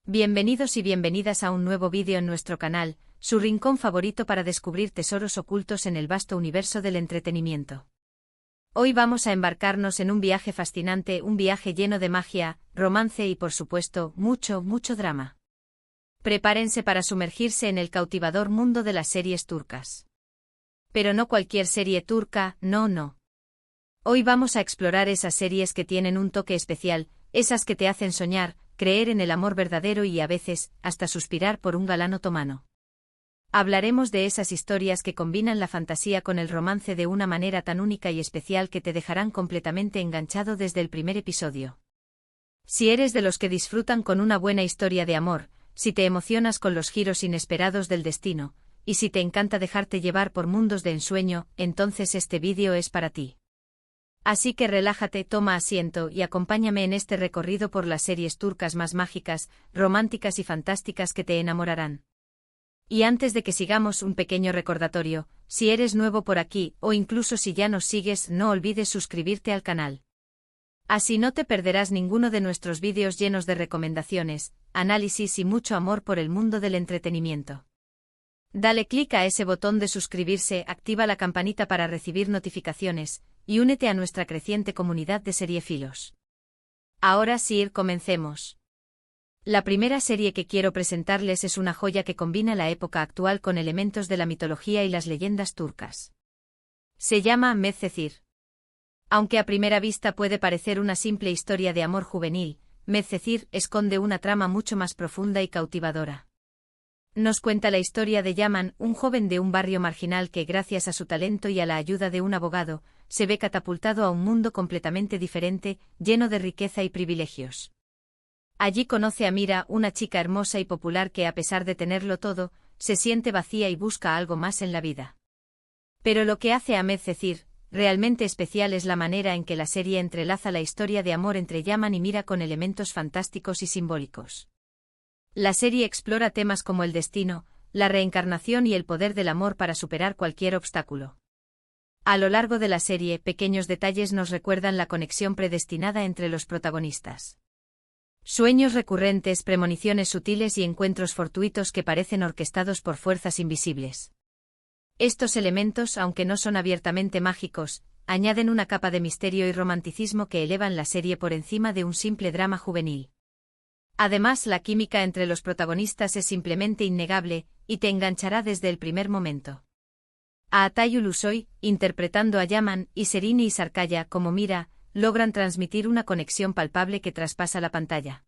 Bienvenidos y bienvenidas a un nuevo vídeo en nuestro canal, su rincón favorito para descubrir tesoros ocultos en el vasto universo del entretenimiento. Hoy vamos a embarcarnos en un viaje fascinante, un viaje lleno de magia, romance y por supuesto, mucho drama. Prepárense para sumergirse en el cautivador mundo de las series turcas. Pero no cualquier serie turca, no. Hoy vamos a explorar esas series que tienen un toque especial, esas que te hacen soñar, creer en el amor verdadero y a veces, hasta suspirar por un galán otomano. Hablaremos de esas historias que combinan la fantasía con el romance de una manera tan única y especial que te dejarán completamente enganchado desde el primer episodio. Si eres de los que disfrutan con una buena historia de amor, si te emocionas con los giros inesperados del destino, y si te encanta dejarte llevar por mundos de ensueño, entonces este vídeo es para ti. Así que relájate, toma asiento y acompáñame en este recorrido por las series turcas más mágicas, románticas y fantásticas que te enamorarán. Y antes de que sigamos, un pequeño recordatorio: si eres nuevo por aquí, o incluso si ya nos sigues, no olvides suscribirte al canal. Así no te perderás ninguno de nuestros vídeos llenos de recomendaciones, análisis y mucho amor por el mundo del entretenimiento. Dale clic a ese botón de suscribirse, activa la campanita para recibir notificaciones, y únete a nuestra creciente comunidad de seriéfilos. Ahora sí, comencemos. La primera serie que quiero presentarles es una joya que combina la época actual con elementos de la mitología y las leyendas turcas. Se llama Medcezir. Aunque a primera vista puede parecer una simple historia de amor juvenil, Medcezir esconde una trama mucho más profunda y cautivadora. Nos cuenta la historia de Yaman, un joven de un barrio marginal que, gracias a su talento y a la ayuda de un abogado, se ve catapultado a un mundo completamente diferente, lleno de riqueza y privilegios. Allí conoce a Mira, una chica hermosa y popular que, a pesar de tenerlo todo, se siente vacía y busca algo más en la vida. Pero lo que hace a Medcezir realmente especial es la manera en que la serie entrelaza la historia de amor entre Yaman y Mira con elementos fantásticos y simbólicos. La serie explora temas como el destino, la reencarnación y el poder del amor para superar cualquier obstáculo. A lo largo de la serie, pequeños detalles nos recuerdan la conexión predestinada entre los protagonistas. Sueños recurrentes, premoniciones sutiles y encuentros fortuitos que parecen orquestados por fuerzas invisibles. Estos elementos, aunque no son abiertamente mágicos, añaden una capa de misterio y romanticismo que elevan la serie por encima de un simple drama juvenil. Además, la química entre los protagonistas es simplemente innegable, y te enganchará desde el primer momento. Atay Ulusoy, interpretando a Yaman, y Serini Sarkaya como Mira, logran transmitir una conexión palpable que traspasa la pantalla.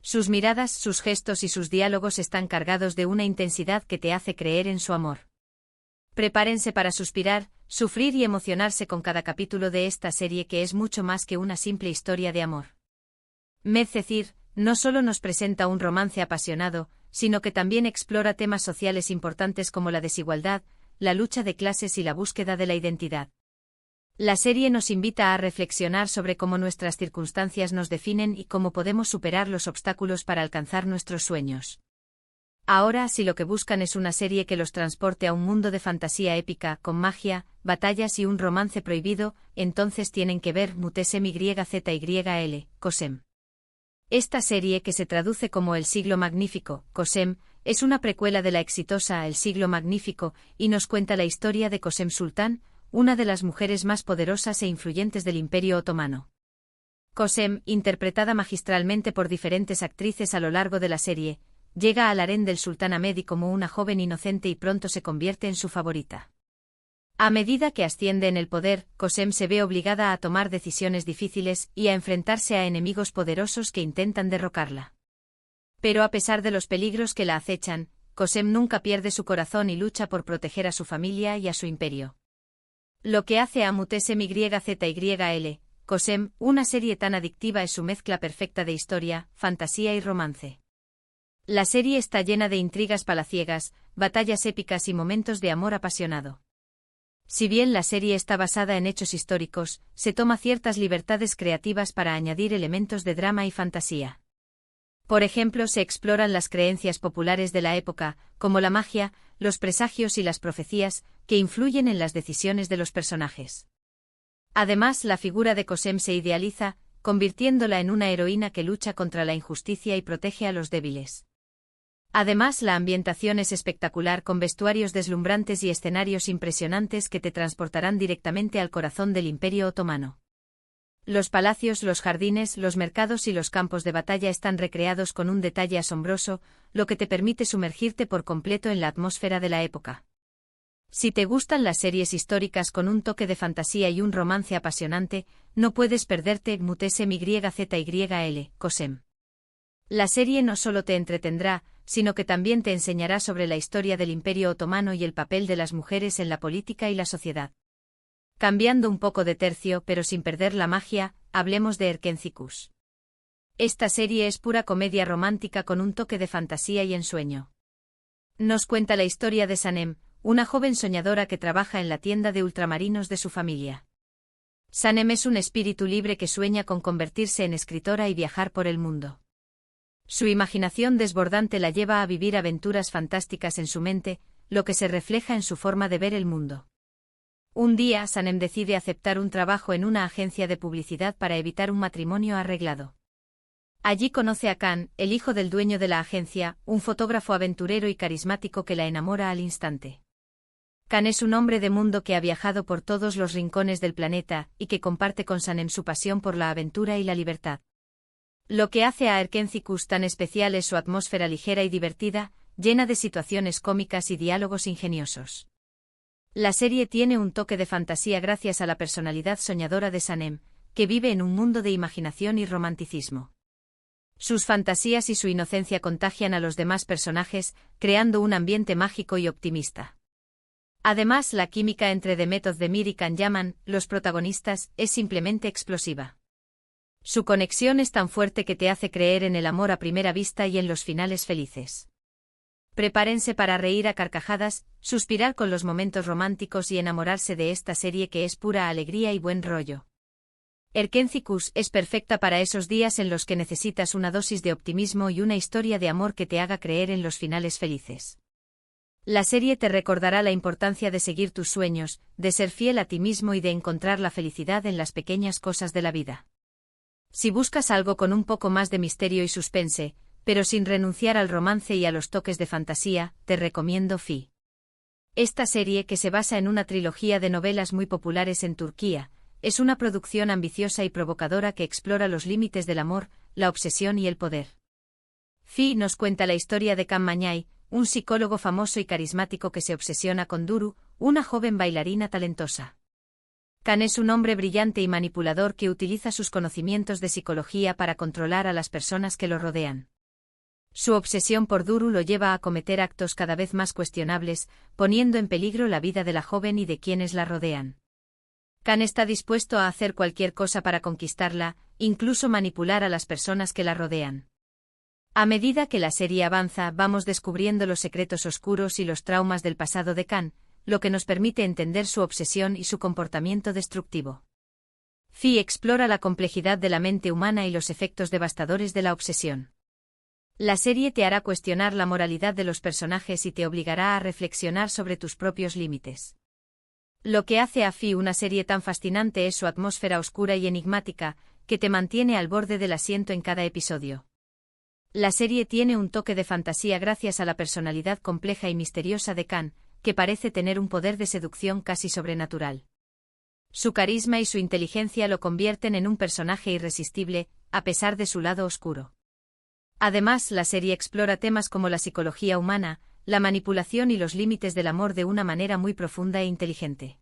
Sus miradas, sus gestos y sus diálogos están cargados de una intensidad que te hace creer en su amor. Prepárense para suspirar, sufrir y emocionarse con cada capítulo de esta serie que es mucho más que una simple historia de amor. Medcezir no solo nos presenta un romance apasionado, sino que también explora temas sociales importantes como la desigualdad, la lucha de clases y la búsqueda de la identidad. La serie nos invita a reflexionar sobre cómo nuestras circunstancias nos definen y cómo podemos superar los obstáculos para alcanzar nuestros sueños. Ahora, si lo que buscan es una serie que los transporte a un mundo de fantasía épica, con magia, batallas y un romance prohibido, entonces tienen que ver Mutesem YZYL, Kösem. Esta serie, que se traduce como El Siglo Magnífico, Kösem, es una precuela de la exitosa El Siglo Magnífico, y nos cuenta la historia de Kösem Sultán, una de las mujeres más poderosas e influyentes del Imperio Otomano. Kösem, interpretada magistralmente por diferentes actrices a lo largo de la serie, llega al harén del sultán Ahmedi como una joven inocente y pronto se convierte en su favorita. A medida que asciende en el poder, Kösem se ve obligada a tomar decisiones difíciles y a enfrentarse a enemigos poderosos que intentan derrocarla. Pero a pesar de los peligros que la acechan, Kösem nunca pierde su corazón y lucha por proteger a su familia y a su imperio. Lo que hace a Mutesem YZYL, Kösem, una serie tan adictiva es su mezcla perfecta de historia, fantasía y romance. La serie está llena de intrigas palaciegas, batallas épicas y momentos de amor apasionado. Si bien la serie está basada en hechos históricos, se toma ciertas libertades creativas para añadir elementos de drama y fantasía. Por ejemplo, se exploran las creencias populares de la época, como la magia, los presagios y las profecías, que influyen en las decisiones de los personajes. Además, la figura de Kösem se idealiza, convirtiéndola en una heroína que lucha contra la injusticia y protege a los débiles. Además, la ambientación es espectacular con vestuarios deslumbrantes y escenarios impresionantes que te transportarán directamente al corazón del Imperio Otomano. Los palacios, los jardines, los mercados y los campos de batalla están recreados con un detalle asombroso, lo que te permite sumergirte por completo en la atmósfera de la época. Si te gustan las series históricas con un toque de fantasía y un romance apasionante, no puedes perderte Mutesem YZYL, Cosem. La serie no solo te entretendrá, sino que también te enseñará sobre la historia del Imperio Otomano y el papel de las mujeres en la política y la sociedad. Cambiando un poco de tercio pero sin perder la magia, hablemos de Erkencikus. Esta serie es pura comedia romántica con un toque de fantasía y ensueño. Nos cuenta la historia de Sanem, una joven soñadora que trabaja en la tienda de ultramarinos de su familia. Sanem es un espíritu libre que sueña con convertirse en escritora y viajar por el mundo. Su imaginación desbordante la lleva a vivir aventuras fantásticas en su mente, lo que se refleja en su forma de ver el mundo. Un día, Sanem decide aceptar un trabajo en una agencia de publicidad para evitar un matrimonio arreglado. Allí conoce a Khan, el hijo del dueño de la agencia, un fotógrafo aventurero y carismático que la enamora al instante. Khan es un hombre de mundo que ha viajado por todos los rincones del planeta y que comparte con Sanem su pasión por la aventura y la libertad. Lo que hace a Erkencikus tan especial es su atmósfera ligera y divertida, llena de situaciones cómicas y diálogos ingeniosos. La serie tiene un toque de fantasía gracias a la personalidad soñadora de Sanem, que vive en un mundo de imaginación y romanticismo. Sus fantasías y su inocencia contagian a los demás personajes, creando un ambiente mágico y optimista. Además, la química entre Demet Özdemir y Can Yaman, los protagonistas, es simplemente explosiva. Su conexión es tan fuerte que te hace creer en el amor a primera vista y en los finales felices. Prepárense para reír a carcajadas, suspirar con los momentos románticos y enamorarse de esta serie que es pura alegría y buen rollo. Erkencikus es perfecta para esos días en los que necesitas una dosis de optimismo y una historia de amor que te haga creer en los finales felices. La serie te recordará la importancia de seguir tus sueños, de ser fiel a ti mismo y de encontrar la felicidad en las pequeñas cosas de la vida. Si buscas algo con un poco más de misterio y suspense, pero sin renunciar al romance y a los toques de fantasía, te recomiendo Fi. Esta serie, que se basa en una trilogía de novelas muy populares en Turquía, es una producción ambiciosa y provocadora que explora los límites del amor, la obsesión y el poder. Fi nos cuenta la historia de Can Mañay, un psicólogo famoso y carismático que se obsesiona con Duru, una joven bailarina talentosa. Can es un hombre brillante y manipulador que utiliza sus conocimientos de psicología para controlar a las personas que lo rodean. Su obsesión por Duru lo lleva a cometer actos cada vez más cuestionables, poniendo en peligro la vida de la joven y de quienes la rodean. Can está dispuesto a hacer cualquier cosa para conquistarla, incluso manipular a las personas que la rodean. A medida que la serie avanza, vamos descubriendo los secretos oscuros y los traumas del pasado de Can, lo que nos permite entender su obsesión y su comportamiento destructivo. Fi explora la complejidad de la mente humana y los efectos devastadores de la obsesión. La serie te hará cuestionar la moralidad de los personajes y te obligará a reflexionar sobre tus propios límites. Lo que hace a Fi una serie tan fascinante es su atmósfera oscura y enigmática, que te mantiene al borde del asiento en cada episodio. La serie tiene un toque de fantasía gracias a la personalidad compleja y misteriosa de Can, que parece tener un poder de seducción casi sobrenatural. Su carisma y su inteligencia lo convierten en un personaje irresistible, a pesar de su lado oscuro. Además, la serie explora temas como la psicología humana, la manipulación y los límites del amor de una manera muy profunda e inteligente.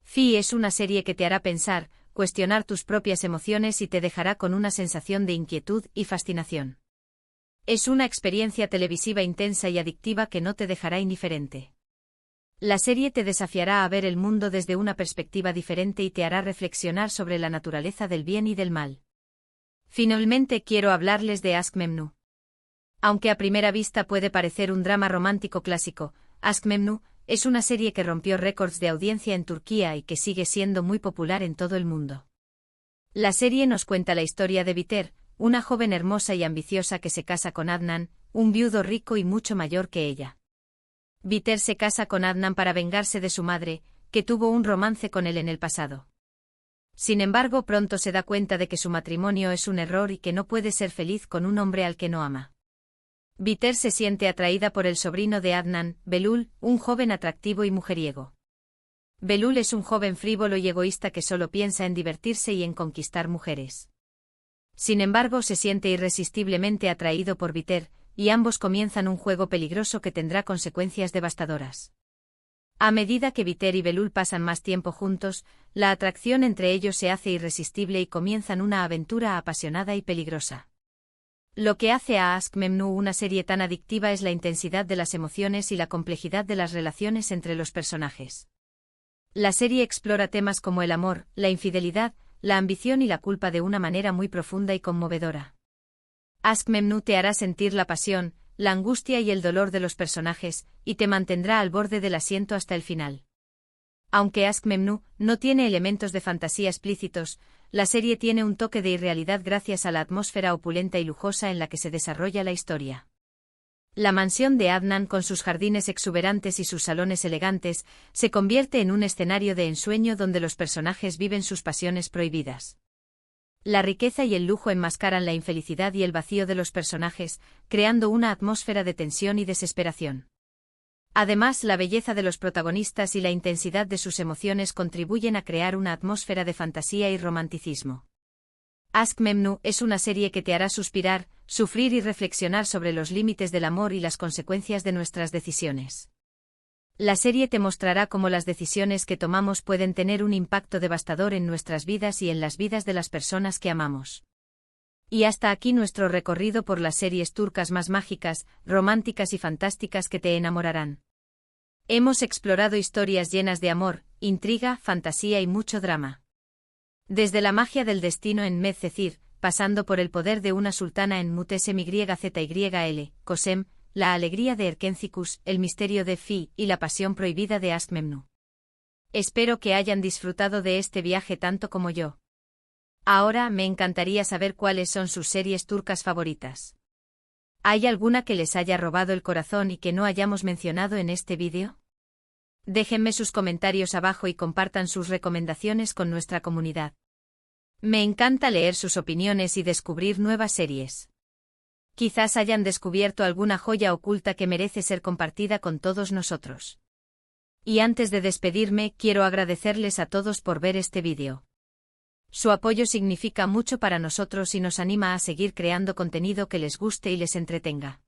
Fi es una serie que te hará pensar, cuestionar tus propias emociones y te dejará con una sensación de inquietud y fascinación. Es una experiencia televisiva intensa y adictiva que no te dejará indiferente. La serie te desafiará a ver el mundo desde una perspectiva diferente y te hará reflexionar sobre la naturaleza del bien y del mal. Finalmente quiero hablarles de Aşk Memnu. Aunque a primera vista puede parecer un drama romántico clásico, Aşk Memnu es una serie que rompió récords de audiencia en Turquía y que sigue siendo muy popular en todo el mundo. La serie nos cuenta la historia de Biter, una joven hermosa y ambiciosa que se casa con Adnan, un viudo rico y mucho mayor que ella. Biter se casa con Adnan para vengarse de su madre, que tuvo un romance con él en el pasado. Sin embargo, pronto se da cuenta de que su matrimonio es un error y que no puede ser feliz con un hombre al que no ama. Biter se siente atraída por el sobrino de Adnan, Belul, un joven atractivo y mujeriego. Belul es un joven frívolo y egoísta que solo piensa en divertirse y en conquistar mujeres. Sin embargo, se siente irresistiblemente atraído por Biter, y ambos comienzan un juego peligroso que tendrá consecuencias devastadoras. A medida que Biter y Belul pasan más tiempo juntos, la atracción entre ellos se hace irresistible y comienzan una aventura apasionada y peligrosa. Lo que hace a Aşk Memnu una serie tan adictiva es la intensidad de las emociones y la complejidad de las relaciones entre los personajes. La serie explora temas como el amor, la infidelidad, la ambición y la culpa de una manera muy profunda y conmovedora. Aşk Memnu te hará sentir la pasión, la angustia y el dolor de los personajes, y te mantendrá al borde del asiento hasta el final. Aunque Aşk Memnu no tiene elementos de fantasía explícitos, la serie tiene un toque de irrealidad gracias a la atmósfera opulenta y lujosa en la que se desarrolla la historia. La mansión de Adnan, con sus jardines exuberantes y sus salones elegantes, se convierte en un escenario de ensueño donde los personajes viven sus pasiones prohibidas. La riqueza y el lujo enmascaran la infelicidad y el vacío de los personajes, creando una atmósfera de tensión y desesperación. Además, la belleza de los protagonistas y la intensidad de sus emociones contribuyen a crear una atmósfera de fantasía y romanticismo. Aşk Memnu es una serie que te hará suspirar, sufrir y reflexionar sobre los límites del amor y las consecuencias de nuestras decisiones. La serie te mostrará cómo las decisiones que tomamos pueden tener un impacto devastador en nuestras vidas y en las vidas de las personas que amamos. Y hasta aquí nuestro recorrido por las series turcas más mágicas, románticas y fantásticas que te enamorarán. Hemos explorado historias llenas de amor, intriga, fantasía y mucho drama. Desde la magia del destino en Medcezir, pasando por el poder de una sultana en Mutesmyzyl, Kosem, la alegría de Erkencikus, el misterio de Fi y la pasión prohibida de Aşk Memnu. Espero que hayan disfrutado de este viaje tanto como yo. Ahora me encantaría saber cuáles son sus series turcas favoritas. ¿Hay alguna que les haya robado el corazón y que no hayamos mencionado en este vídeo? Déjenme sus comentarios abajo y compartan sus recomendaciones con nuestra comunidad. Me encanta leer sus opiniones y descubrir nuevas series. Quizás hayan descubierto alguna joya oculta que merece ser compartida con todos nosotros. Y antes de despedirme, quiero agradecerles a todos por ver este vídeo. Su apoyo significa mucho para nosotros y nos anima a seguir creando contenido que les guste y les entretenga.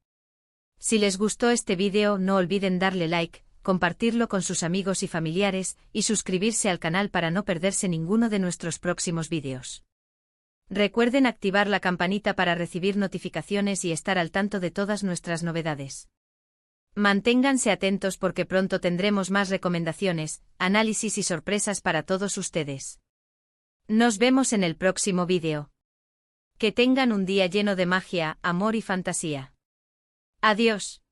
Si les gustó este vídeo, no olviden darle like, compartirlo con sus amigos y familiares, y suscribirse al canal para no perderse ninguno de nuestros próximos vídeos. Recuerden activar la campanita para recibir notificaciones y estar al tanto de todas nuestras novedades. Manténganse atentos porque pronto tendremos más recomendaciones, análisis y sorpresas para todos ustedes. Nos vemos en el próximo vídeo. Que tengan un día lleno de magia, amor y fantasía. Adiós.